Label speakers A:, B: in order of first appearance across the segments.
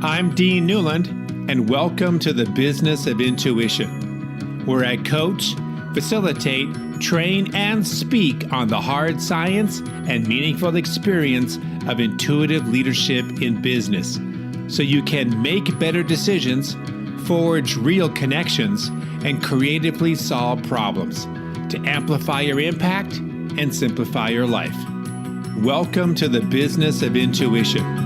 A: I'm Dean Newland, and welcome to the Business of Intuition, where I coach, facilitate, train, and speak on the hard science and meaningful experience of intuitive leadership in business, so you can make better decisions, forge real connections, and creatively solve problems to amplify your impact and simplify your life. Welcome to the Business of Intuition.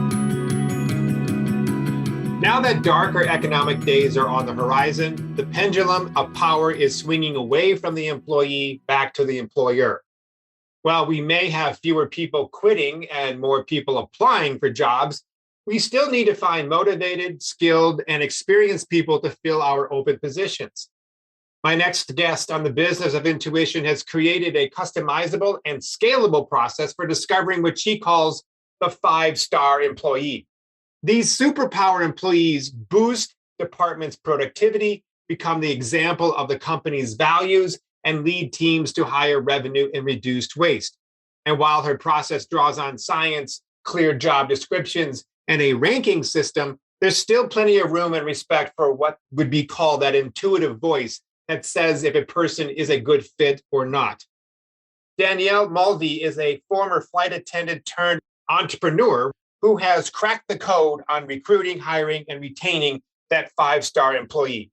B: Now that darker economic days are on the horizon, the pendulum of power is swinging away from the employee back to the employer. While we may have fewer people quitting and more people applying for jobs, we still need to find motivated, skilled, and experienced people to fill our open positions. My next guest on the Business of Intuition has created a customizable and scalable process for discovering what she calls the 5-star employee. These superpower employees boost departments' productivity, become the example of the company's values, and lead teams to higher revenue and reduced waste. And while her process draws on science, clear job descriptions, and a ranking system, there's still plenty of room and respect for what would be called that intuitive voice that says if a person is a good fit or not. Danielle Mulvey is a former flight attendant turned entrepreneur who has cracked the code on recruiting, hiring, and retaining that 5-star employee.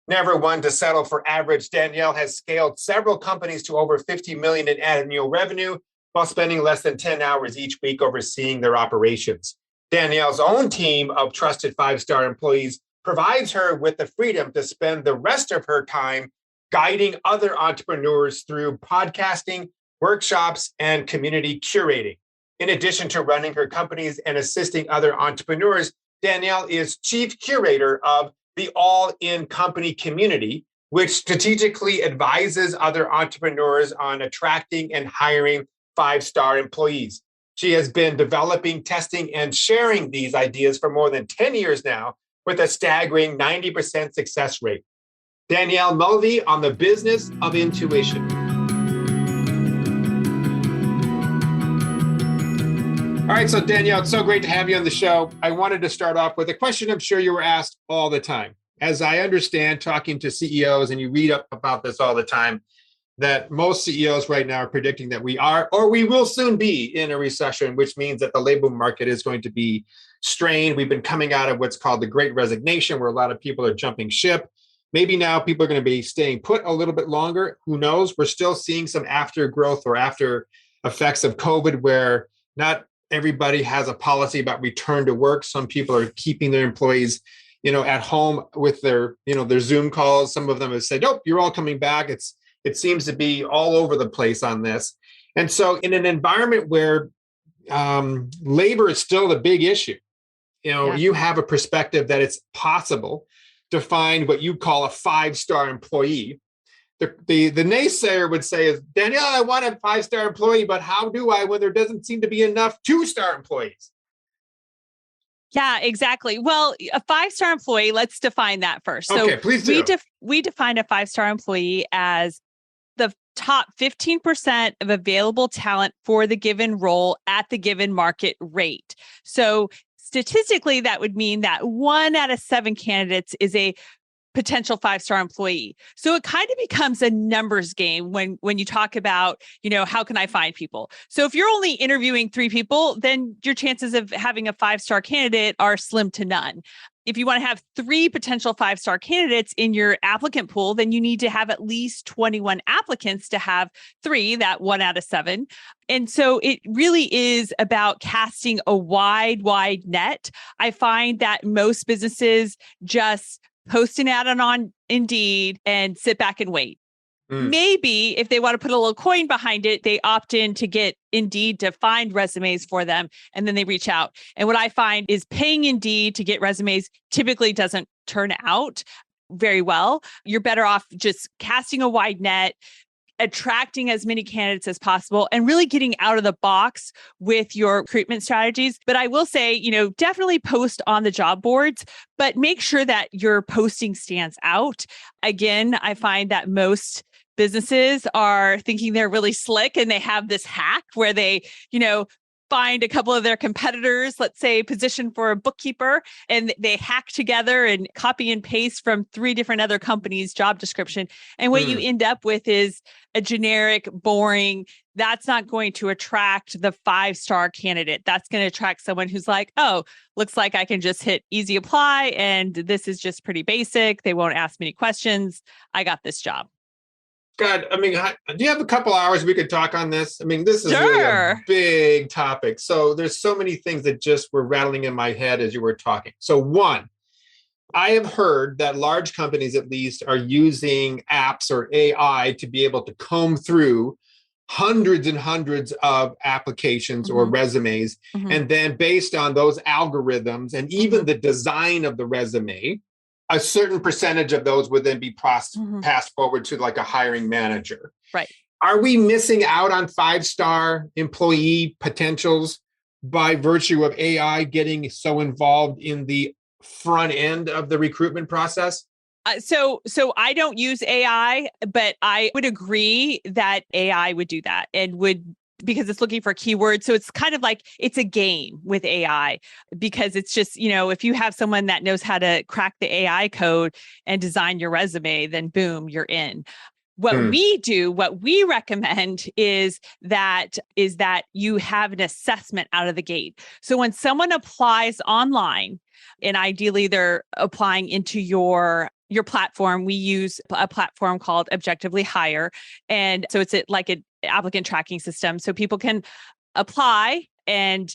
B: Never one to settle for average, Danielle has scaled several companies to over $50 million in annual revenue while spending less than 10 hours each week overseeing their operations. Danielle's own team of trusted 5-star employees provides her with the freedom to spend the rest of her time guiding other entrepreneurs through podcasting, workshops, and community curating. In addition to running her companies and assisting other entrepreneurs, Danielle is chief curator of the All-In Company community, which strategically advises other entrepreneurs on attracting and hiring 5-star employees. She has been developing, testing, and sharing these ideas for more than 10 years now, with a staggering 90% success rate. Danielle Mulvey on the Business of Intuition. All right, so Danielle, it's so great to have you on the show. I wanted to start off with a question I'm sure you were asked all the time. As I understand, talking to CEOs, and you read up about this all the time, that most CEOs right now are predicting that we are, or we will soon be, in a recession, which means that the labor market is going to be strained. We've been coming out of what's called the Great Resignation, where a lot of people are jumping ship. Maybe now people are going to be staying put a little bit longer. Who knows? We're still seeing some after growth or after effects of COVID, where not everybody has a policy about return to work. Some people are keeping their employees, at home with their Zoom calls. Some of them have said, "Nope, you're all coming back." It seems to be all over the place on this. And so in an environment where labor is still the big issue, you have a perspective that it's possible to find what you call a 5-star employee. The naysayer would say is, Danielle, I want a 5-star employee, but how do I when there doesn't seem to be enough 2-star employees?
C: Yeah, exactly. Well, a 5-star employee, let's define that first.
B: Okay, please do.
C: We define a 5-star employee as the top 15% of available talent for the given role at the given market rate. So statistically, that would mean that 1 out of 7 candidates is a potential 5-star employee. So it kind of becomes a numbers game when you talk about, how can I find people? So if you're only interviewing 3 people, then your chances of having a 5-star candidate are slim to none. If you want to have 3 potential 5-star candidates in your applicant pool, then you need to have at least 21 applicants to have 3, that 1 out of 7. And so it really is about casting a wide net. I find that most businesses just post an ad on Indeed and sit back and wait. Maybe if they want to put a little coin behind it, they opt in to get Indeed to find resumes for them, and then they reach out. And what I find is paying Indeed to get resumes typically doesn't turn out very well. You're better off just casting a wide net, attracting as many candidates as possible, and really getting out of the box with your recruitment strategies. But I will say, definitely post on the job boards, but make sure that your posting stands out. Again, I find that most businesses are thinking they're really slick and they have this hack where they, find a couple of their competitors, let's say position for a bookkeeper, and they hack together and copy and paste from 3 different other companies' job description. And what you end up with is a generic, boring, that's not going to attract the 5-star candidate. That's going to attract someone who's like, oh, looks like I can just hit easy apply. And this is just pretty basic. They won't ask me any questions. I got this job.
B: God, I mean, do you have a couple hours we could talk on this? I mean, this is really a big topic. So there's so many things that just were rattling in my head as you were talking. So one, I have heard that large companies at least are using apps or AI to be able to comb through hundreds and hundreds of applications or resumes. And then based on those algorithms and even the design of the resume, a certain percentage of those would then be passed forward to like a hiring manager.
C: Right.
B: Are we missing out on 5-star employee potentials by virtue of AI getting so involved in the front end of the recruitment process?
C: So I don't use AI, but I would agree that AI would do that and would, because it's looking for keywords. So it's kind of like it's a game with AI, because it's just, if you have someone that knows how to crack the AI code and design your resume, then boom, you're in. What we do, what we recommend is that you have an assessment out of the gate. So when someone applies online, and ideally they're applying into your platform, we use a platform called Objectively Hire. And so it's like an applicant tracking system. So people can apply, and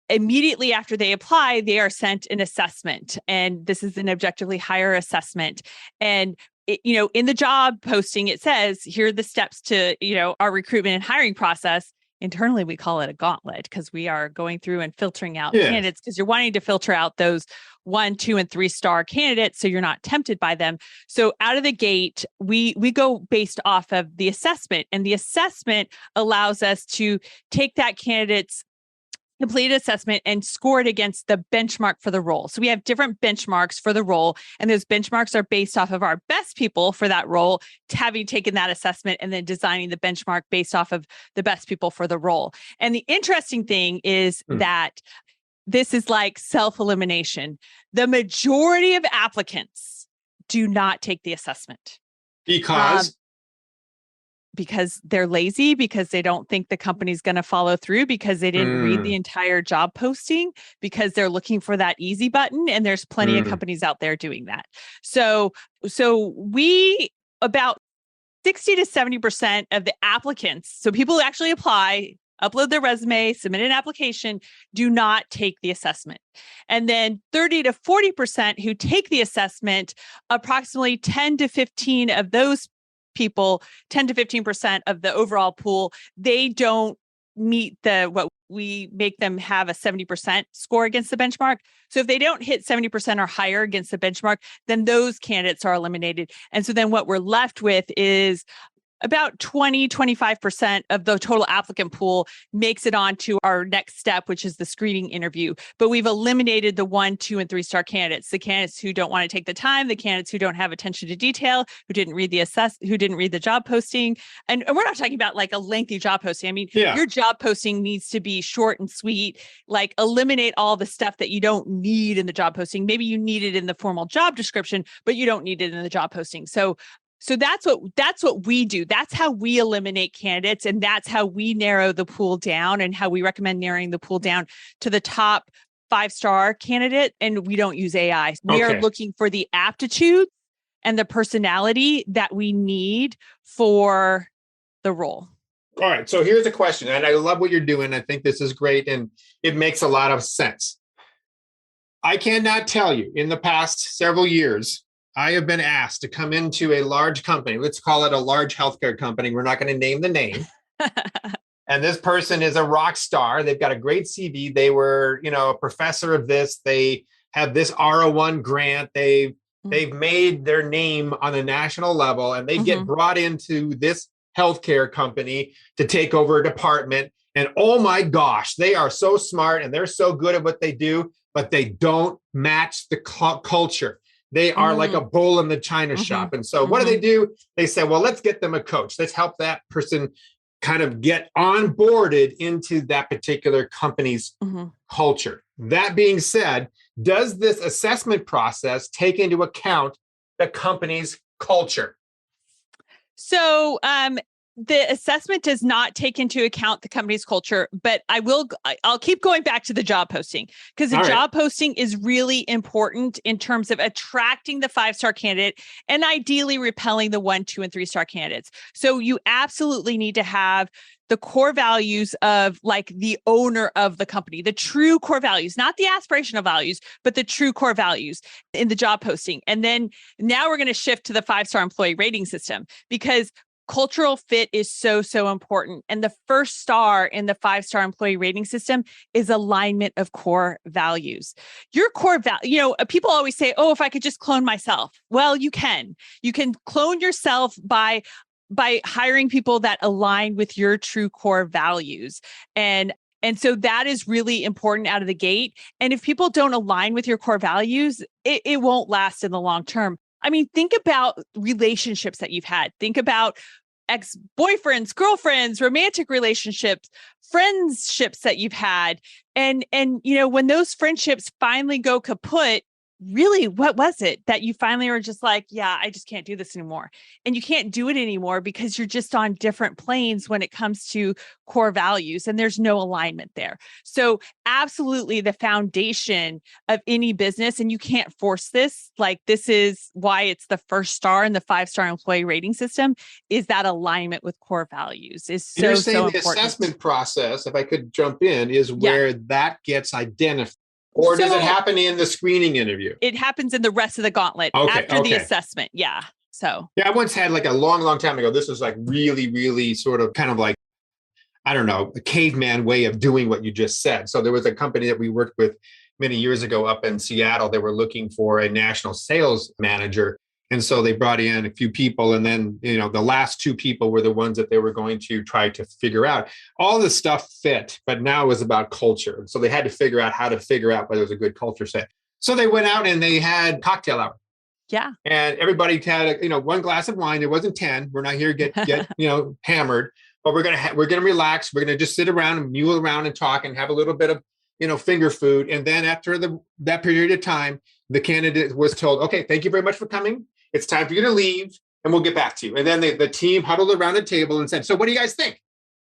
C: immediately after they apply, they are sent an assessment. And this is an Objectively Hire assessment. And in the job posting, it says, here are the steps to, our recruitment and hiring process. Internally, we call it a gauntlet, because we are going through and filtering out candidates, because you're wanting to filter out those 1, 2, and 3-star candidates, so you're not tempted by them. So out of the gate, we go based off of the assessment, and the assessment allows us to take that candidate's completed assessment and score it against the benchmark for the role. So we have different benchmarks for the role, and those benchmarks are based off of our best people for that role, having taken that assessment and then designing the benchmark based off of the best people for the role. And the interesting thing is that this is like self-elimination. The majority of applicants do not take the assessment. Because they're lazy, because they don't think the company's going to follow through, because they didn't read the entire job posting, because they're looking for that easy button. And there's plenty of companies out there doing that. So we, about 60 to 70% of the applicants, so people who actually apply, upload their resume, submit an application, do not take the assessment. And then 30 to 40% who take the assessment, approximately 10 to 15 of those people, 10 to 15% of the overall pool, they don't meet what we make them have a 70% score against the benchmark. So if they don't hit 70% or higher against the benchmark, then those candidates are eliminated. And so then what we're left with is about 20-25% of the total applicant pool makes it on to our next step, which is the screening interview. But we've eliminated the 1, 2, and 3-star candidates, the candidates who don't want to take the time, the candidates who don't have attention to detail, who didn't read the job posting. And we're not talking about like a lengthy job posting. I mean, your job posting needs to be short and sweet, like eliminate all the stuff that you don't need in the job posting. Maybe you need it in the formal job description, but you don't need it in the job posting. So that's what we do. That's how we eliminate candidates, and that's how we narrow the pool down, and how we recommend narrowing the pool down to the top 5-star candidate. And we don't use AI. We are looking for the aptitude and the personality that we need for the role.
B: All right. So here's a question, and I love what you're doing. I think this is great, and it makes a lot of sense. I cannot tell you, in the past several years, I have been asked to come into a large company. Let's call it a large healthcare company. We're not going to name the name. And this person is a rock star. They've got a great CV. They were, a professor of this. They have this R01 grant. They've made their name on a national level, and they get brought into this healthcare company to take over a department. And oh my gosh, they are so smart and they're so good at what they do, but they don't match the culture. They are like a bull in the china shop. And so what do? They say, well, let's get them a coach. Let's help that person kind of get onboarded into that particular company's culture. That being said, does this assessment process take into account the company's culture?
C: So the assessment does not take into account the company's culture, but I'll keep going back to the job posting, because the job posting is really important in terms of attracting the 5-star candidate and ideally repelling the 1, 2, and 3-star candidates. So you absolutely need to have the core values of like the owner of the company, the true core values, not the aspirational values, but the true core values in the job posting. And then now we're going to shift to the 5-star employee rating system, because cultural fit is so, so important. And the first star in the 5-star employee rating system is alignment of core values. Your core value, people always say, oh, if I could just clone myself. Well, you can. You can clone yourself by hiring people that align with your true core values. And so that is really important out of the gate. And if people don't align with your core values, it won't last in the long term. I mean, think about relationships that you've had. Think about ex-boyfriends, girlfriends, romantic relationships, friendships that you've had. And when those friendships finally go kaput, really, what was it that you finally were just like, yeah, I just can't do this anymore. And you can't do it anymore because you're just on different planes when it comes to core values, and there's no alignment there. So absolutely the foundation of any business, and you can't force this, like this is why it's the first star in the 5-star employee rating system, is that alignment with core values is so,
B: you're saying
C: so
B: the
C: important.
B: Assessment process, if I could jump in, is where that gets identified. Or does it happen in the screening interview?
C: It happens in the rest of the gauntlet after the assessment. Yeah. So.
B: Yeah, I once had like a long, long time ago. This was like really, really sort of kind of like, I don't know, a caveman way of doing what you just said. So there was a company that we worked with many years ago up in Seattle. They were looking for a national sales manager. And so they brought in a few people, and then, the last 2 people were the ones that they were going to try to figure out. All this stuff fit, but now it was about culture. So they had to figure out how to figure out whether it was a good culture fit. So they went out and they had cocktail hour.
C: Yeah.
B: And everybody had, 1 glass of wine. It wasn't 10. We're not here to get hammered, but we're going to relax. We're going to just sit around and mule around and talk and have a little bit of, finger food. And then after that period of time, the candidate was told, okay, thank you very much for coming. It's time for you to leave, and we'll get back to you. And then the team huddled around a table and said, so what do you guys think?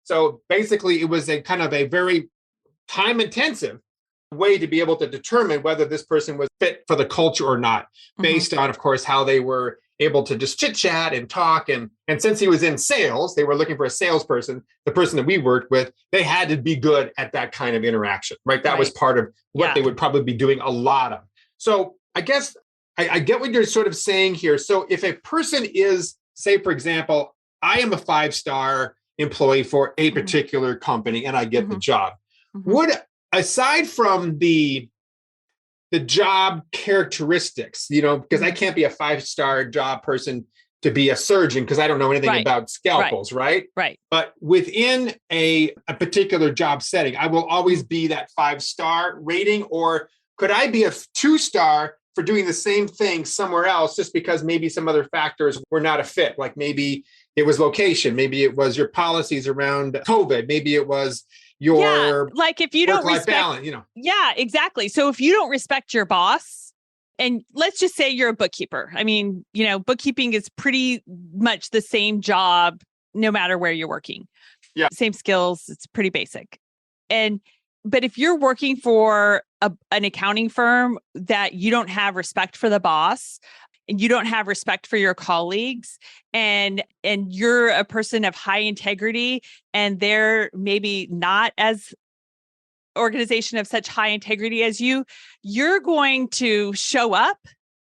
B: So basically, it was a kind of a very time-intensive way to be able to determine whether this person was fit for the culture or not, based on, of course, how they were able to just chit-chat and talk. And since he was in sales, they were looking for a salesperson. The person that we worked with, they had to be good at that kind of interaction, right? That was part of what they would probably be doing a lot of. So I guess I get what you're sort of saying here. So if a person is, say, for example, I am a 5-star employee for a particular company and I get the job, would, aside from the job characteristics, because I can't be a 5-star job person to be a surgeon because I don't know anything about scalpels, right? But within a particular job setting, I will always be that 5-star rating, or could I be a 2-star for doing the same thing somewhere else just because maybe some other factors were not a fit? Like maybe it was location, maybe it was your policies around COVID, maybe it was your
C: like if you don't
B: work-life balance,
C: Yeah, exactly. So if you don't respect your boss, and let's just say you're a bookkeeper. I mean, bookkeeping is pretty much the same job no matter where you're working. Yeah. Same skills, it's pretty basic. But if you're working for an accounting firm that you don't have respect for the boss, and you don't have respect for your colleagues, and you're a person of high integrity, and they're maybe not as organization of such high integrity as you're going to show up,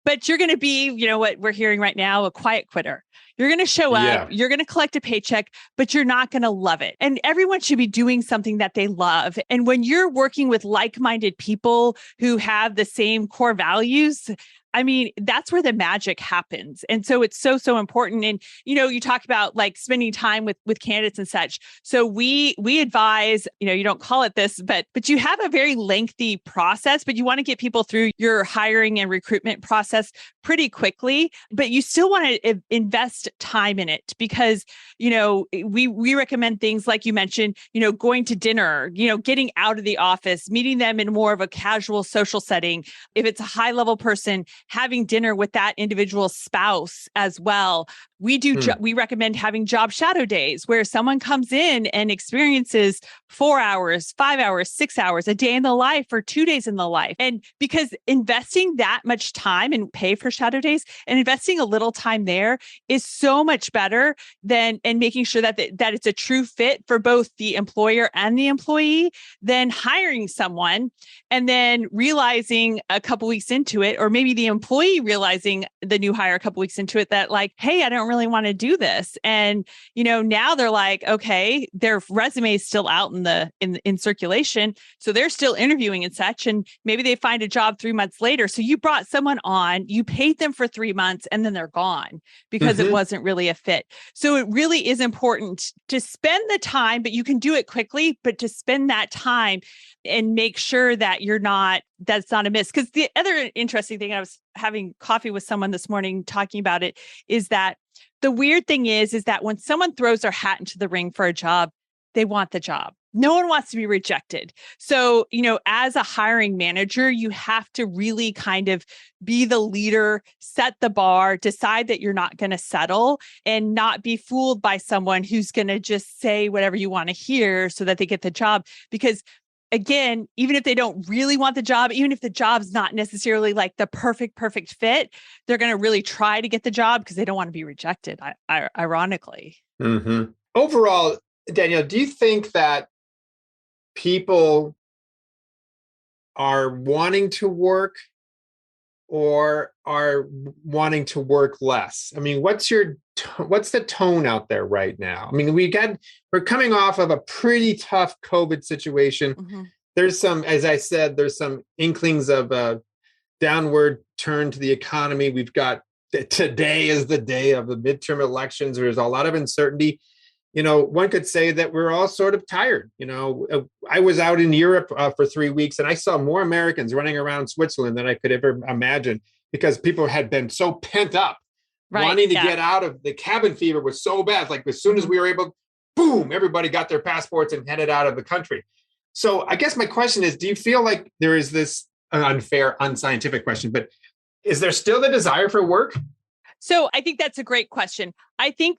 C: but you're going to be, what we're hearing right now, a quiet quitter. You're going to show up, you're going to collect a paycheck, but you're not going to love it. And everyone should be doing something that they love. And when you're working with like-minded people who have the same core values, I mean, that's where the magic happens. And so it's so, so important. And, you talk about like spending time with candidates and such. So we advise, you don't call it this, but you have a very lengthy process, but you want to get people through your hiring and recruitment process pretty quickly, but you still want to invest time in it because, we recommend things like you mentioned, going to dinner, getting out of the office, meeting them in more of a casual social setting. If it's a high level person, having dinner with that individual spouse as well. We recommend having job shadow days where someone comes in and experiences 4 hours, 5 hours, 6 hours, a day in the life or 2 days in the life. And because investing that much time and pay for shadow days and investing a little time there is so much better than and making sure that it's a true fit for both the employer and the employee than hiring someone and then realizing a couple weeks into it, or maybe the employee realizing the new hire a couple weeks into it that like, hey, I don't really want to do this. And, now they're like, okay, their resume is still out in circulation. So they're still interviewing and such. And maybe they find a job 3 months later. So you brought someone on, you paid them for 3 months and then they're gone because it wasn't really a fit. So it really is important to spend the time, but you can do it quickly, but to spend that time and make sure that that's not a miss. Because the other interesting thing, I was having coffee with someone this morning talking about it, is that the weird thing is that when someone throws their hat into the ring for a job, they want the job. No one wants to be rejected. So, as a hiring manager, you have to really kind of be the leader, set the bar, decide that you're not going to settle and not be fooled by someone who's going to just say whatever you want to hear so that they get the job. Because again, even if they don't really want the job, even if the job's not necessarily like the perfect fit, they're going to really try to get the job because they don't want to be rejected, ironically.
B: Overall, Danielle, do you think that people are wanting to work or are wanting to work less? I mean, what's the tone out there right now? I mean, we're coming off of a pretty tough COVID situation. There's some, as I said, there's some inklings of a downward turn to the economy. We've got today is the day of the midterm elections. There's a lot of uncertainty. One could say that we're all sort of tired. I was out in Europe for 3 weeks and I saw more Americans running around Switzerland than I could ever imagine because people had been so pent up, wanting to get out of the cabin fever was so bad. Like as soon as we were able, boom, everybody got their passports and headed out of the country. So I guess my question is, do you feel like there is this unfair, unscientific question, but is there still the desire for work?
C: So I think that's a great question. I think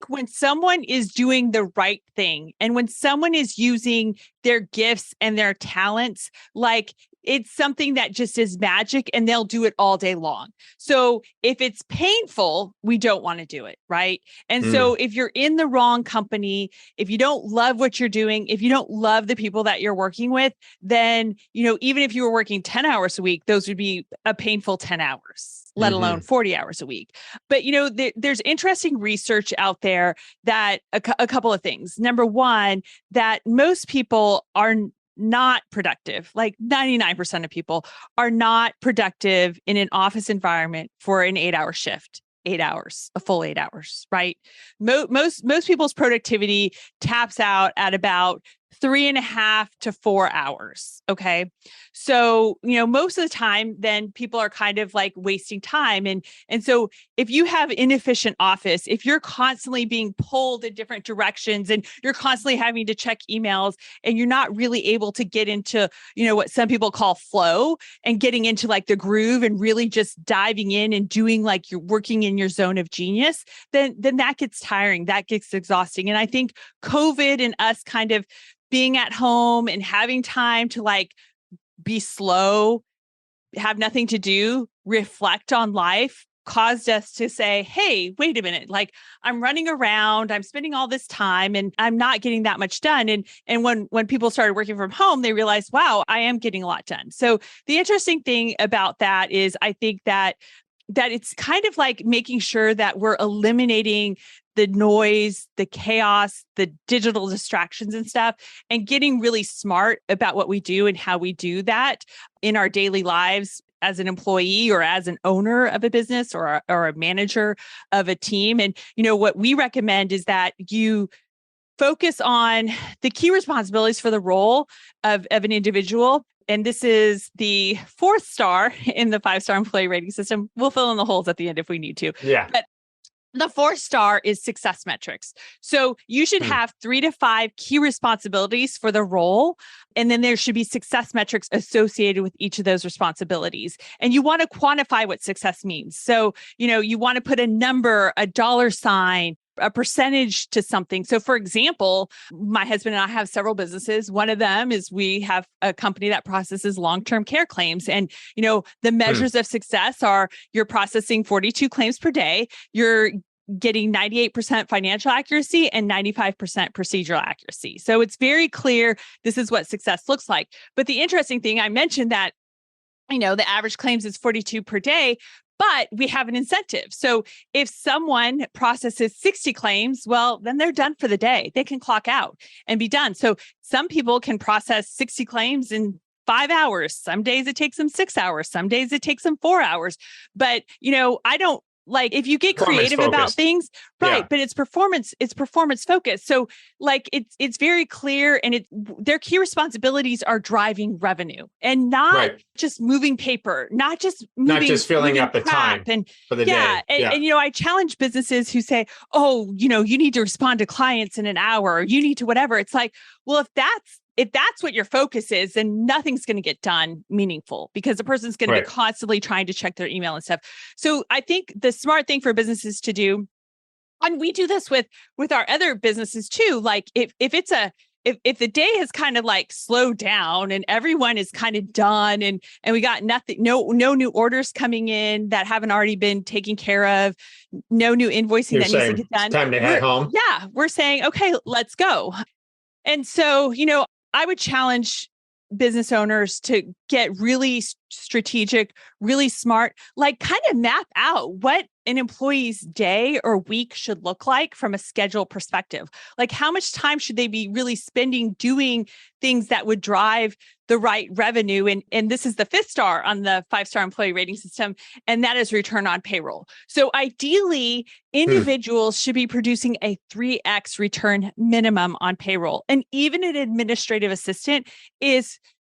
C: when someone is doing the right thing and when someone is using their gifts and their talents, like it's something that just is magic and they'll do it all day long. So if it's painful, we don't want to do it, right? And so if you're in the wrong company, if you don't love what you're doing, if you don't love the people that you're working with, then, even if you were working 10 hours a week, those would be a painful 10 hours, let alone 40 hours a week. But, there's interesting research out there that a couple of things. Number one, that most people are not productive. Like 99% of people are not productive in an office environment for an 8-hour shift. 8 hours, a full 8 hours, right? Most people's productivity taps out at about 3.5 to 4 hours. Okay. So, most of the time, then people are kind of like wasting time. And so if you have inefficient office, if you're constantly being pulled in different directions and you're constantly having to check emails and you're not really able to get into, what some people call flow and getting into like the groove and really just diving in and doing like you're working in your zone of genius, then that gets tiring, that gets exhausting. And I think COVID and us kind of being at home and having time to like be slow, have nothing to do, reflect on life caused us to say, hey, wait a minute, like I'm running around, I'm spending all this time and I'm not getting that much done. And when people started working from home, they realized, wow, I am getting a lot done. So the interesting thing about that is I think that it's kind of like making sure that we're eliminating the noise, the chaos, the digital distractions and stuff, and getting really smart about what we do and how we do that in our daily lives as an employee or as an owner of a business or a manager of a team. And, what we recommend is that you focus on the key responsibilities for the role of an individual. And this is the 4th star in the 5-star employee rating system. We'll fill in the holes at the end if we need to.
B: Yeah.
C: But the 4th star is success metrics. So you should have 3 to 5 key responsibilities for the role. And then there should be success metrics associated with each of those responsibilities. And you want to quantify what success means. So, you want to put a number, a dollar sign, a percentage to something. So for example, my husband and I have several businesses. One of them is we have a company that processes long-term care claims. And, the measures of success are you're processing 42 claims per day. You're getting 98% financial accuracy and 95% procedural accuracy. So it's very clear this is what success looks like. But the interesting thing, I mentioned that, the average claims is 42 per day, but we have an incentive. So if someone processes 60 claims, well, then they're done for the day. They can clock out and be done. So some people can process 60 claims in 5 hours. Some days it takes them 6 hours. Some days it takes them 4 hours. But, I don't if you get creative about things, right? Yeah. But it's performance focused. So it's very clear, and their key responsibilities are driving revenue and not just moving paper, not just
B: filling up the time for the day.
C: And I challenge businesses who say, oh, you need to respond to clients in an hour, or you need to whatever. It's like, well, if that's what your focus is, then nothing's going to get done meaningful, because the person's going to be constantly trying to check their email and stuff. So I think the smart thing for businesses to do, and we do this with our other businesses too, like if the day has kind of slowed down and everyone is kind of done and we got nothing, no new orders coming in that haven't already been taken care of, no new invoicing that needs to get done.
B: It's time to head home.
C: Yeah. We're saying, okay, let's go. And so, I would challenge business owners to get really strategic, really smart, kind of map out what an employee's day or week should look like from a schedule perspective. How much time should they be really spending doing things that would drive the right revenue? And this is the 5th star on the 5-star employee rating system, and that is return on payroll. So ideally, individuals should be producing a 3x return minimum on payroll. And even an administrative assistant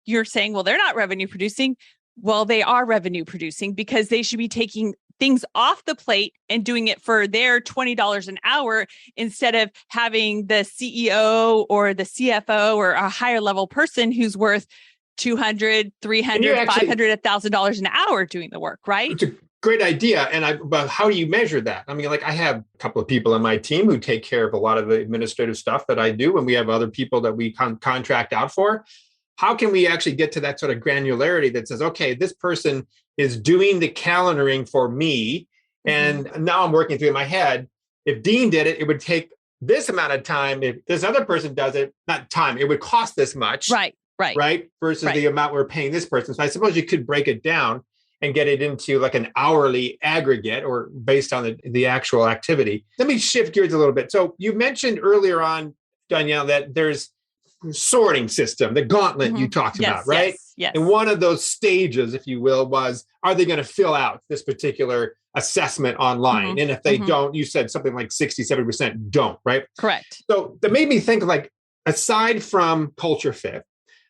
C: you're saying, well, they're not revenue producing. Well, they are revenue producing, because they should be taking things off the plate and doing it for their $20 an hour instead of having the CEO or the CFO or a higher level person who's worth $200, $300, $500, $1,000 an hour doing the work, right?
B: It's a great idea. But how do you measure that? I mean, I have a couple of people on my team who take care of a lot of the administrative stuff that I do, and we have other people that we contract out for. How can we actually get to that sort of granularity that says, okay, this person is doing the calendaring for me, and now I'm working through in my head, if Dean did it, it would take this amount of time. If this other person does it, not time, it would cost this much.
C: Right.
B: Versus the amount we're paying this person. So I suppose you could break it down and get it into an hourly aggregate or based on the actual activity. Let me shift gears a little bit. So you mentioned earlier on, Danielle, that there's sorting system, the gauntlet you talked about, right?
C: Yes.
B: And one of those stages, if you will, was, are they going to fill out this particular assessment online? And if they don't, you said something like 60-70% don't, right?
C: Correct.
B: So that made me think aside from culture fit,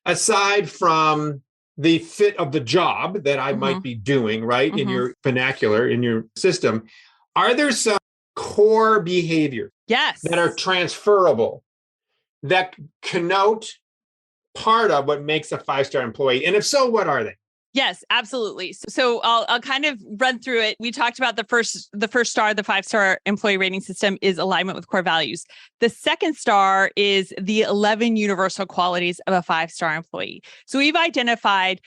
B: aside from the fit of the job that I might be doing, right, in your vernacular, in your system, are there some core behaviors that are transferable that connote part of what makes a 5-star employee? And if so, what are they?
C: Yes, absolutely. So I'll kind of run through it. We talked about the first star, the 5-star employee rating system is alignment with core values. The 2nd star is the 11 universal qualities of a 5-star employee. So we've identified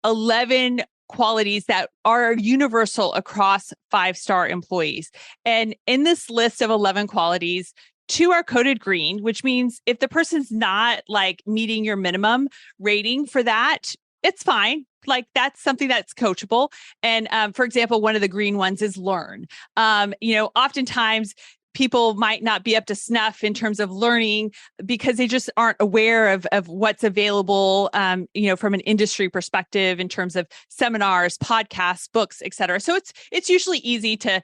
C: 11 qualities that are universal across 5-star employees. And in this list of 11 qualities, 2 are coded green, which means if the person's not meeting your minimum rating for that, it's fine. That's something that's coachable. And for example, one of the green ones is learn. Oftentimes people might not be up to snuff in terms of learning because they just aren't aware of what's available, from an industry perspective in terms of seminars, podcasts, books, et cetera. So it's usually easy to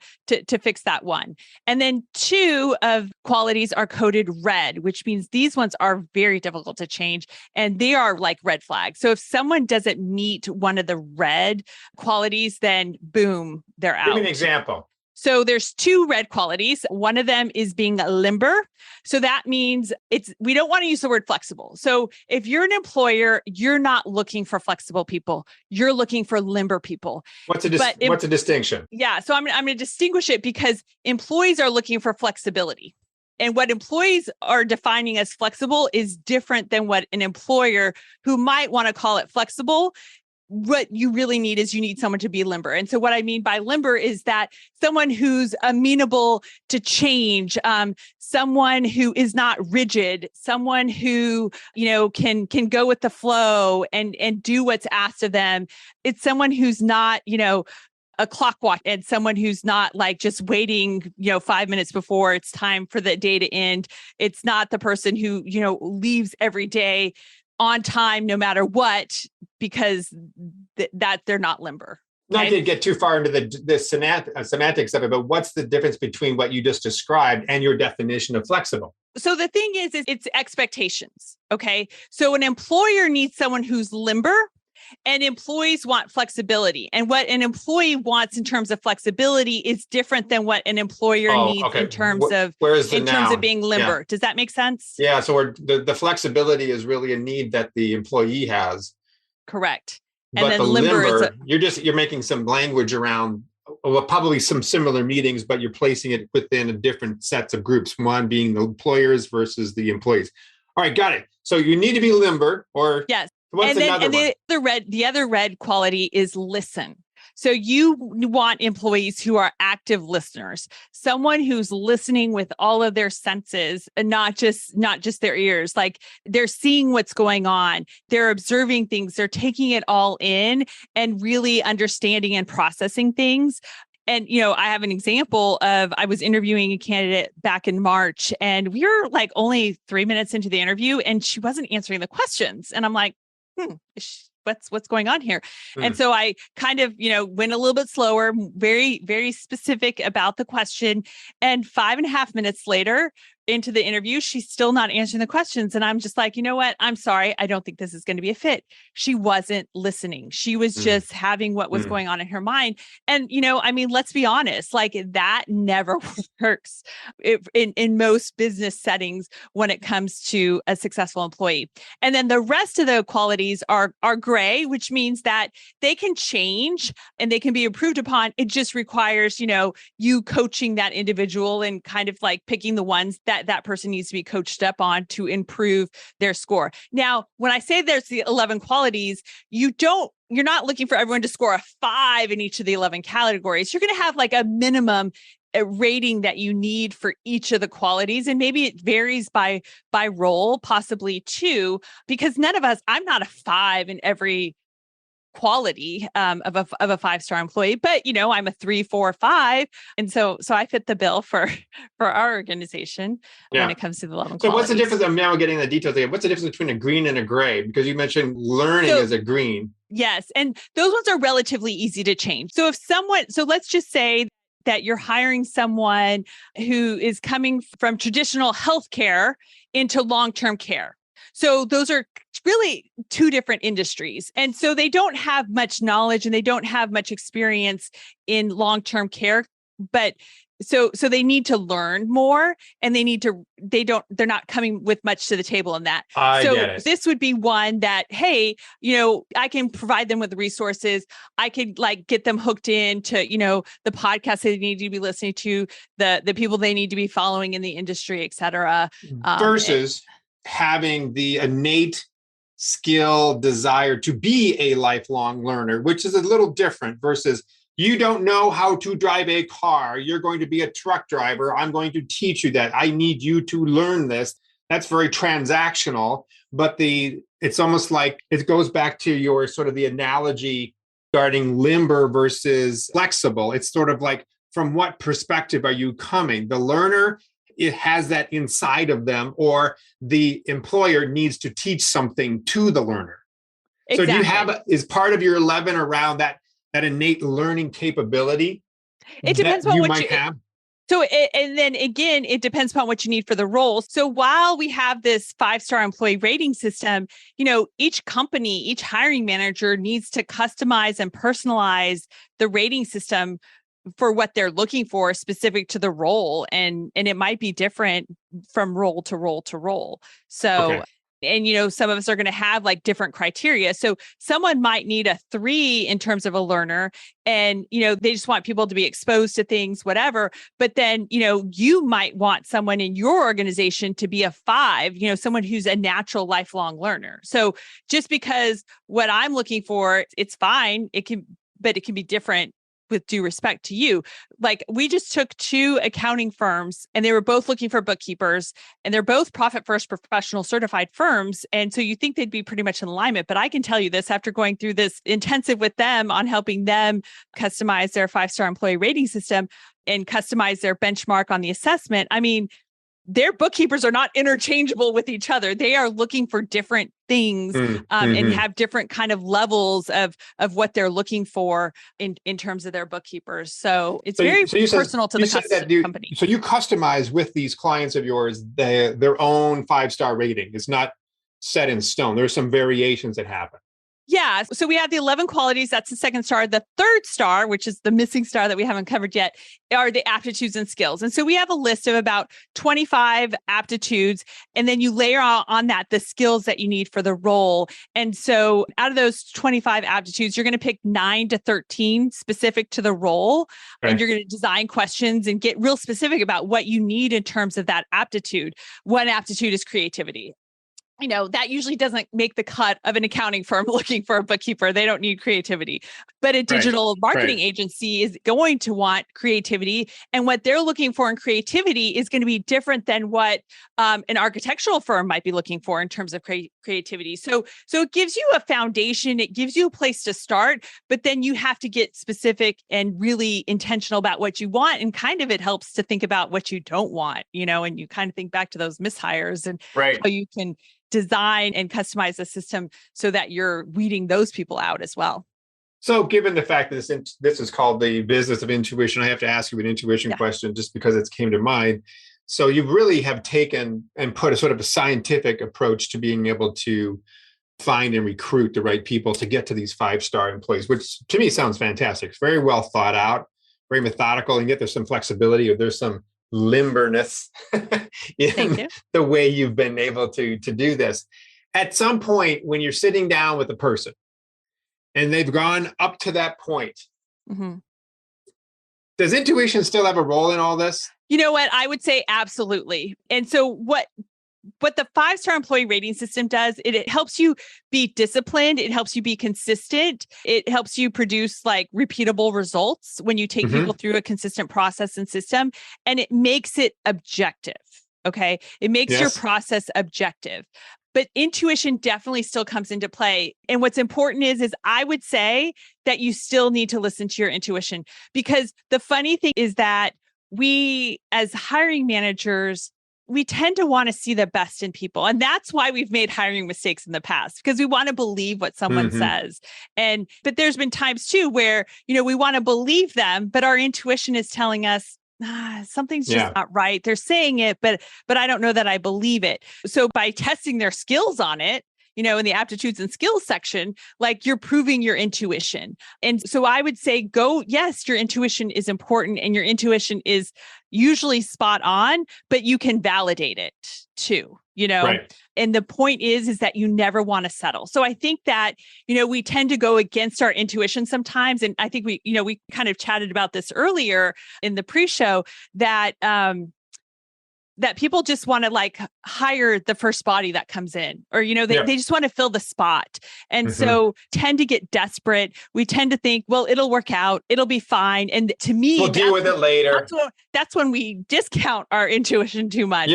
C: fix that one. And then 2 of qualities are coded red, which means these ones are very difficult to change, and they are like red flags. So if someone doesn't meet one of the red qualities, then boom, they're out.
B: Give me an example.
C: So there's 2 red qualities. One of them is being limber. So that means we don't want to use the word flexible. So if you're an employer, you're not looking for flexible people. You're looking for limber people.
B: What's a distinction?
C: Yeah. So I'm going to distinguish it because employees are looking for flexibility. And what employees are defining as flexible is different than what an employer who might want to call it flexible. What you really need is you need someone to be limber. And so what I mean by limber is that someone who's amenable to change, someone who is not rigid, someone who, can go with the flow and do what's asked of them. It's someone who's not, a clock watch, and someone who's not like just waiting, 5 minutes before it's time for the day to end. It's not the person who, leaves every day on time, no matter what, because that they're not limber.
B: Okay? Not to get too far into the semantics of it, but what's the difference between what you just described and your definition of flexible?
C: So the thing is it's expectations. Okay. So an employer needs someone who's limber, and employees want flexibility. And what an employee wants in terms of flexibility is different than what an employer needs in terms of being limber. Yeah. Does that make sense?
B: Yeah. So the flexibility is really a need that the employee has.
C: Correct.
B: And but then the limber you're making some language around probably some similar meetings, but you're placing it within a different sets of groups. One being the employers versus the employees. All right, got it. So you need to be limber, or
C: yes.
B: What's another one?
C: The other red quality is listen. So you want employees who are active listeners, someone who's listening with all of their senses and not just their ears. Like they're seeing what's going on. They're observing things. They're taking it all in and really understanding and processing things. And, I have an example of, I was interviewing a candidate back in March, and we were like only 3 minutes into the interview and she wasn't answering the questions. And I'm like, what's going on here? And so I kind of, went a little bit slower, very, very specific about the question. And 5.5 minutes later into the interview, she's still not answering the questions. And I'm just like, you know what? I'm sorry. I don't think this is going to be a fit. She wasn't listening. She was just having what was going on in her mind. And, let's be honest, like that never works in most business settings when it comes to a successful employee. And then the rest of the qualities are gray, which means that they can change and they can be improved upon. It just requires, you coaching that individual and kind of like picking the ones that person needs to be coached up on to improve their score. Now, when I say there's the 11 qualities, you're not looking for everyone to score a 5 in each of the 11 categories. You're going to have like a minimum rating that you need for each of the qualities. And maybe it varies by role, possibly 2, because I'm not a 5 in every quality of a 5-star employee, but I'm a 3, 4, 5, and so I fit the bill for our organization when it comes to the 11
B: So
C: qualities.
B: What's the difference? I'm now getting the details again. What's the difference between a green and a gray? Because you mentioned learning as a green.
C: Yes, and those ones are relatively easy to change. So let's just say that you're hiring someone who is coming from traditional healthcare into long-term care. So those are really 2 different industries. And so they don't have much knowledge and they don't have much experience in long-term care, but so they need to learn more, and they're not coming with much to the table in that.
B: I get it.
C: This would be one that, hey, I can provide them with resources. I could like get them hooked into, the podcasts they need to be listening to, the people they need to be following in the industry, et cetera.
B: Versus having the innate skill, desire to be a lifelong learner, which is a little different versus you don't know how to drive a car. You're going to be a truck driver. I'm going to teach you that. I need you to learn this. That's very transactional, but it's almost like it goes back to your sort of the analogy regarding limber versus flexible. It's sort of like from what perspective are you coming? The learner, it has that inside of them, or the employer needs to teach something to the learner.
C: Exactly.
B: So do you have, is part of your 11 around that innate learning capability?
C: It depends on what
B: might have?
C: So, and then again, it depends upon what you need for the role. So while we have this 5-star employee rating system, each company, each hiring manager needs to customize and personalize the rating system for what they're looking for specific to the role. And it might be different from role to role to role. So,
B: okay.
C: And, some of us are going to have like different criteria. So someone might need a 3 in terms of a learner and, they just want people to be exposed to things, whatever. But then, you might want someone in your organization to be a 5, someone who's a natural lifelong learner. So just because what I'm looking for, it's fine. But it can be different with due respect to you. Like we just took 2 accounting firms and they were both looking for bookkeepers and they're both profit first professional certified firms. And so you think they'd be pretty much in alignment, but I can tell you this after going through this intensive with them on helping them customize their 5-star employee rating system and customize their benchmark on the assessment. I mean, their bookkeepers are not interchangeable with each other. They are looking for different things and have different kind of levels of what they're looking for in terms of their bookkeepers. So it's very personal to the company.
B: So you customize with these clients of yours their own 5-star rating. It's not set in stone. There's some variations that happen.
C: Yeah. So we have the 11 qualities. That's the 2nd star. The 3rd star, which is the missing star that we haven't covered yet, are the aptitudes and skills. And so we have a list of about 25 aptitudes, and then you layer on that the skills that you need for the role. And so out of those 25 aptitudes, you're going to pick 9 to 13 specific to the role. Okay. And you're going to design questions and get real specific about what you need in terms of that aptitude. One aptitude is creativity. That usually doesn't make the cut of an accounting firm looking for a bookkeeper. They don't need creativity. But a digital marketing agency is going to want creativity. And what they're looking for in creativity is going to be different than what an architectural firm might be looking for in terms of creativity. So it gives you a foundation. It gives you a place to start. But then you have to get specific and really intentional about what you want. And kind of it helps to think about what you don't want, and you kind of think back to those mishires and how you can design and customize the system so that you're weeding those people out as well.
B: So given the fact that this is called the business of intuition, I have to ask you an intuition question just because it came to mind. So you really have taken and put a sort of a scientific approach to being able to find and recruit the right people to get to these 5-star employees, which to me sounds fantastic. It's very well thought out, very methodical, and yet there's some flexibility, or there's some limberness in the way you've been able to do this. At some point, when you're sitting down with a person and they've gone up to that point, does intuition still have a role in all this?
C: You know what? I would say absolutely. And so what the 5-star employee rating system does, it helps you be disciplined. It helps you be consistent. It helps you produce like repeatable results when you take people through a consistent process and system, and it makes it objective. Okay. It makes your process objective, but intuition definitely still comes into play. And what's important is I would say that you still need to listen to your intuition, because the funny thing is that we as hiring managers, we tend to want to see the best in people. And that's why we've made hiring mistakes in the past, because we want to believe what someone says. But there's been times too where, we want to believe them, but our intuition is telling us, something's just not right. They're saying it, but I don't know that I believe it. So by testing their skills on it, in the aptitudes and skills section, like you're proving your intuition. And so I would say yes, your intuition is important and your intuition is usually spot on, but you can validate it too, And the point is that you never want to settle. So I think that, we tend to go against our intuition sometimes. And I think we kind of chatted about this earlier in the pre-show that people just want to like hire the first body that comes in, or, they just want to fill the spot. And so tend to get desperate. We tend to think, well, it'll work out. It'll be fine. And to me,
B: we'll deal with it later.
C: That's when we discount our intuition too much,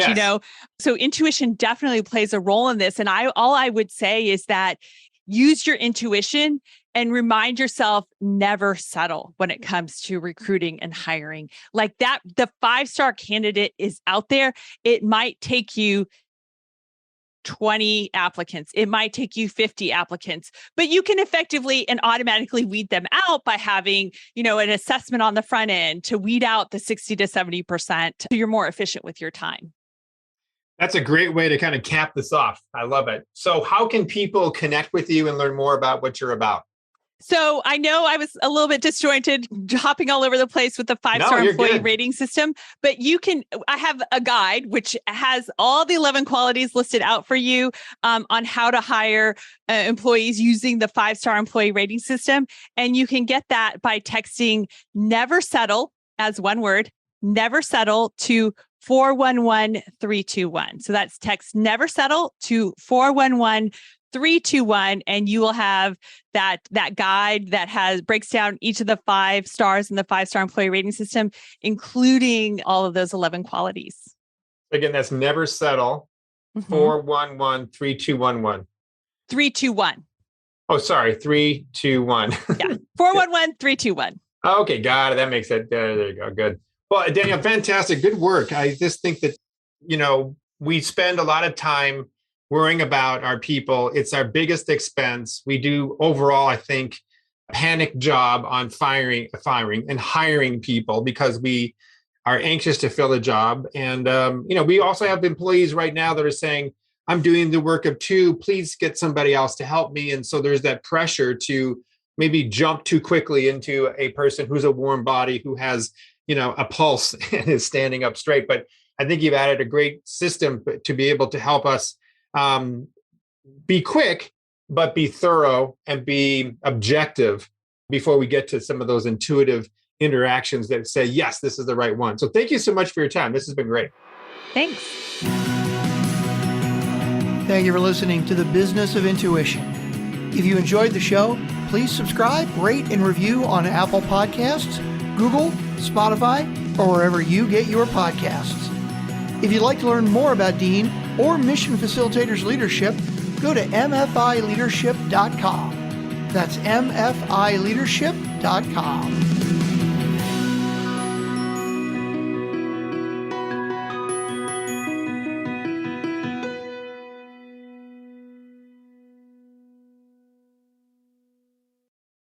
C: So intuition definitely plays a role in this. And all I would say is that use your intuition and remind yourself, never settle when it comes to recruiting and hiring. Like that, the 5-star candidate is out there. It might take you 20 applicants. It might take you 50 applicants, but you can effectively and automatically weed them out by having, an assessment on the front end to weed out the 60 to 70%. So you're more efficient with your time.
B: That's a great way to kind of cap this off. I love it. So how can people connect with you and learn more about what you're about?
C: So I know I was a little bit disjointed, hopping all over the place with the 5-star employee rating system, but I have a guide which has all the 11 qualities listed out for you on how to hire employees using the 5-star employee rating system. And you can get that by texting never settle as one word, never settle to 411-321. So that's text never settle to 411-321, and you will have that guide that breaks down each of the 5 stars in the 5-star employee rating system, including all of those 11 qualities.
B: Again, that's never settle, 411-3211.
C: 321.
B: Oh, sorry, 321.
C: Yeah, 411-321.
B: Okay, got it. That makes it. There you go. Good. Well, Danielle, fantastic. Good work. I just think that, we spend a lot of time worrying about our people. It's our biggest expense. We do overall, I think, a panic job on firing and hiring people because we are anxious to fill a job. And, we also have employees right now that are saying, I'm doing the work of 2, please get somebody else to help me. And so there's that pressure to maybe jump too quickly into a person who's a warm body, who has, a pulse and is standing up straight. But I think you've added a great system to be able to help us be quick, but be thorough and be objective before we get to some of those intuitive interactions that say, yes, this is the right one. So thank you so much for your time. This has been great.
C: Thanks.
D: Thank you for listening to The Business of Intuition. If you enjoyed the show, please subscribe, rate, and review on Apple Podcasts, Google, Spotify, or wherever you get your podcasts. If you'd like to learn more about Dean or Mission Facilitators Leadership, go to mfileadership.com. That's mfileadership.com.